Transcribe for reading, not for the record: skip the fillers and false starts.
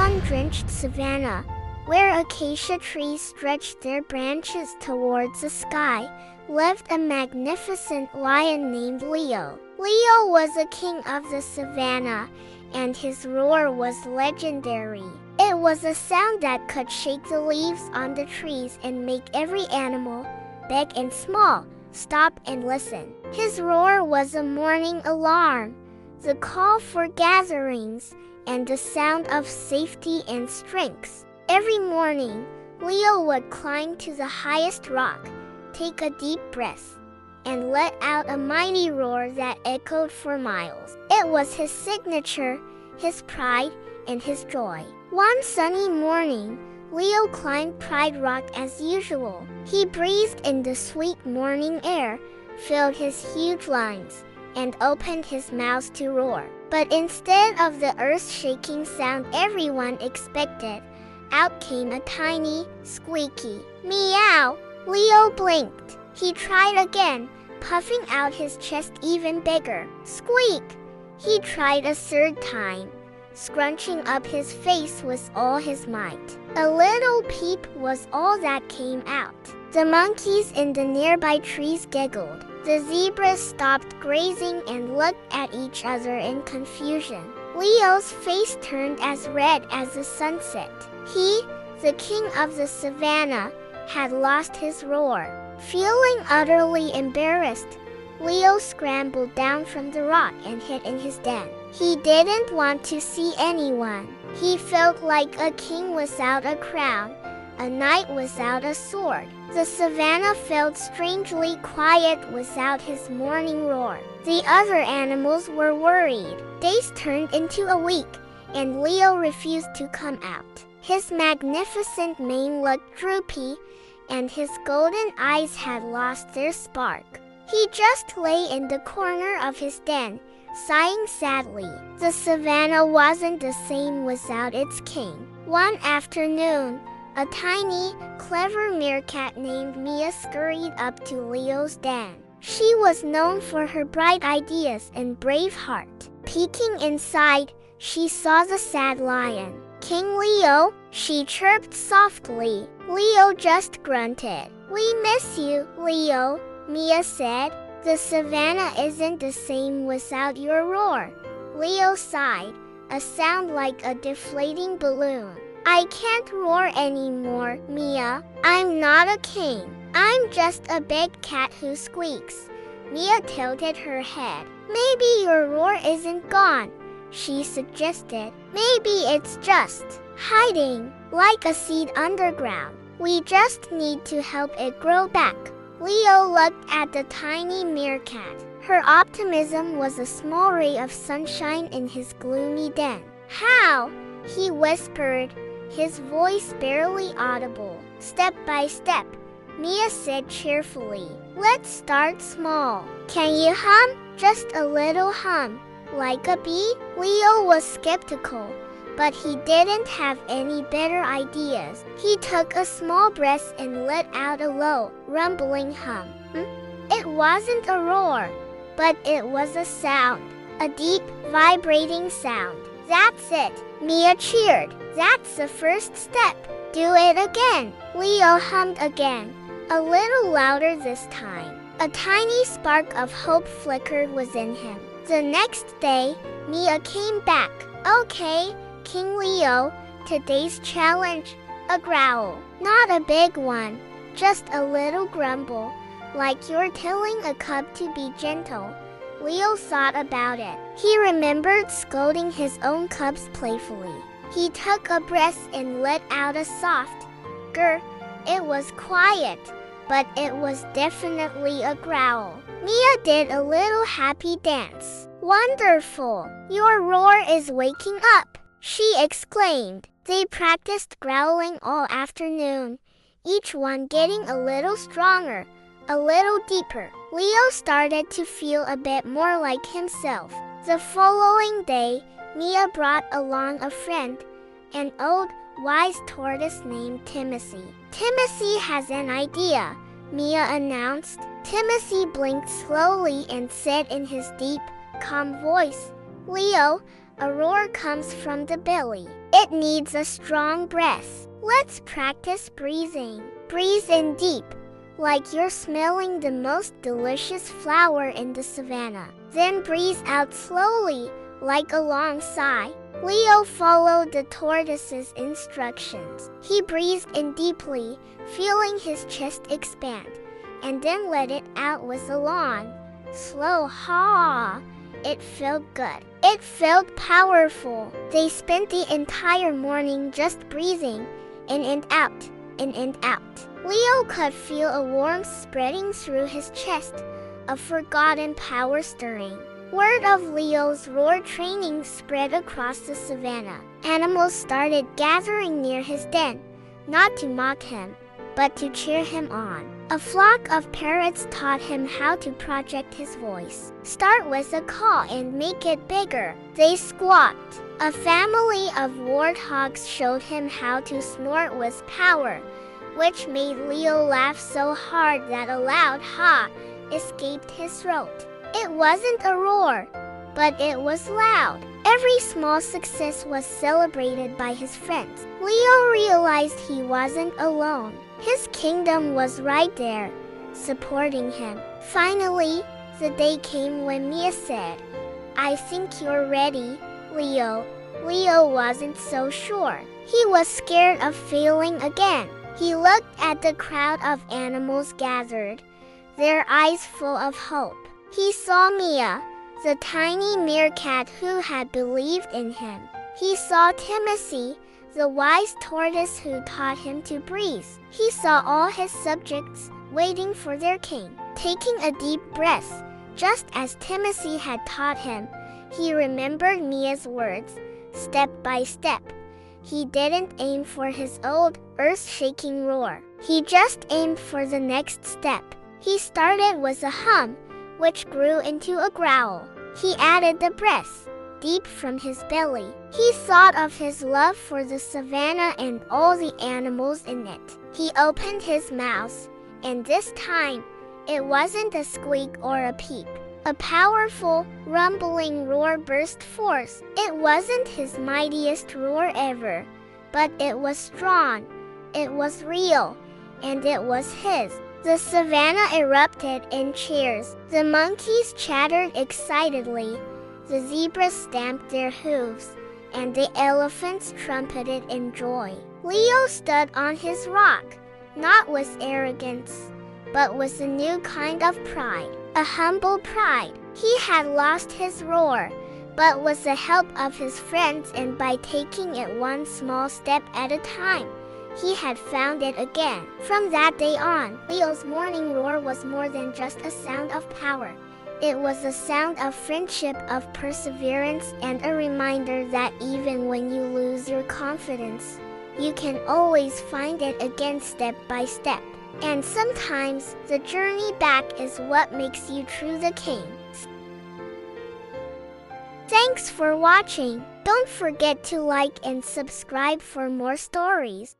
sun-drenched savanna, where acacia trees stretched their branches towards the sky, lived a magnificent lion named Leo. Leo was a king of the savanna, and his roar was legendary. It was a sound that could shake the leaves on the trees and make every animal, big and small, stop and listen. His roar was a morning alarm, the call for gatherings, and the sound of safety and strength. Every morning, Leo would climb to the highest rock, take a deep breath, and let out a mighty roar that echoed for miles. It was his signature, his pride, and his joy. One sunny morning, Leo climbed Pride Rock as usual. He breathed in the sweet morning air, filled his huge lungs, and opened his mouth to roar. But instead of the earth-shaking sound everyone expected, out came a tiny, squeaky meow. Leo blinked. He tried again, puffing out his chest even bigger. Squeak! He tried a third time, scrunching up his face with all his might. A little peep was all that came out. The monkeys in the nearby trees giggled. The zebras stopped grazing and looked at each other in confusion. Leo's face turned as red as the sunset. He, the king of the savanna, had lost his roar. Feeling utterly embarrassed, Leo scrambled down from the rock and hid in his den. He didn't want to see anyone. He felt like a king without a crown, a knight without a sword. The savanna felt strangely quiet without his morning roar. The other animals were worried. Days turned into a week, and Leo refused to come out. His magnificent mane looked droopy, and his golden eyes had lost their spark. He just lay in the corner of his den, sighing sadly. The savanna wasn't the same without its king. One afternoon, a tiny, clever meerkat named Mia scurried up to Leo's den. She was known for her bright ideas and brave heart. Peeking inside, she saw the sad lion. "King Leo," she chirped softly. Leo just grunted. "We miss you, Leo," Mia said. "The savanna isn't the same without your roar." Leo sighed, a sound like a deflating balloon. "I can't roar anymore, Mia. I'm not a king. I'm just a big cat who squeaks." Mia tilted her head. "Maybe your roar isn't gone," she suggested. "Maybe it's just hiding, like a seed underground. We just need to help it grow back." Leo looked at the tiny meerkat. Her optimism was a small ray of sunshine in his gloomy den. "How?" he whispered, his voice barely audible. "Step by step," Mia said cheerfully. "Let's start small. Can you hum? Just a little hum, like a bee?" Leo was skeptical, but he didn't have any better ideas. He took a small breath and let out a low, rumbling hum. It wasn't a roar, but it was a sound, a deep, vibrating sound. "That's it," Mia cheered. "That's the first step. Do it again." Leo hummed again, a little louder this time. A tiny spark of hope flickered within him. The next day, Mia came back. "Okay, King Leo, today's challenge, a growl. Not a big one, just a little grumble, like you're telling a cub to be gentle." Leo thought about it. He remembered scolding his own cubs playfully. He took a breath and let out a soft grr. It was quiet, but it was definitely a growl. Mia did a little happy dance. "Wonderful! Your roar is waking up," she exclaimed. They practiced growling all afternoon, each one getting a little stronger, a little deeper. Leo started to feel a bit more like himself. The following day, Mia brought along a friend, an old, wise tortoise named Timothy. "Timothy has an idea," Mia announced. Timothy blinked slowly and said in his deep, calm voice, "Leo, A roar comes from the belly. It needs a strong breath. Let's practice breathing. Breathe in deep, like you're smelling the most delicious flower in the savannah. Then breathe out slowly, like a long sigh. Leo followed the tortoise's instructions. He breathed in deeply, feeling his chest expand, and then let it out with a long, slow haw. It felt good. It felt powerful. They spent the entire morning just breathing, in and out, in and out. Leo could feel a warmth spreading through his chest, a forgotten power stirring. Word of Leo's roar training spread across the savannah. Animals started gathering near his den, not to mock him, but to cheer him on. A flock of parrots taught him how to project his voice. Start with a call and make it bigger. They squawked. A family of warthogs showed him how to snort with power, which made Leo laugh so hard that a loud ha escaped his throat. It wasn't a roar, but it was loud. Every small success was celebrated by his friends. Leo realized he wasn't alone. His kingdom was right there, supporting him. Finally, the day came when Mia said, "I think you're ready, Leo." Leo wasn't so sure. He was scared of failing again. He looked at the crowd of animals gathered, their eyes full of hope. He saw Mia, the tiny meerkat who had believed in him. He saw Timothy, the wise tortoise who taught him to breathe. He saw all his subjects waiting for their king. Taking a deep breath, just as Timothy had taught him, he remembered Mia's words, step by step. He didn't aim for his old, earth-shaking roar. He just aimed for the next step. He started with a hum, which grew into a growl. He added the breath, deep from his belly. He thought of his love for the savannah and all the animals in it. He opened his mouth, and this time, it wasn't a squeak or a peep. A powerful, rumbling roar burst forth. It wasn't his mightiest roar ever, but it was strong, it was real, and it was his. The savannah erupted in cheers. The monkeys chattered excitedly, the zebras stamped their hooves, and the elephants trumpeted in joy. Leo stood on his rock, not with arrogance, but with a new kind of pride, a humble pride. He had lost his roar, but with the help of his friends and by taking it one small step at a time, he had found it again. From that day on, Leo's morning roar was more than just a sound of power. It was a sound of friendship, of perseverance, and a reminder that even when you lose your confidence, you can always find it again step by step. And sometimes, the journey back is what makes you true the king. Thanks for watching. Don't forget to like and subscribe for more stories.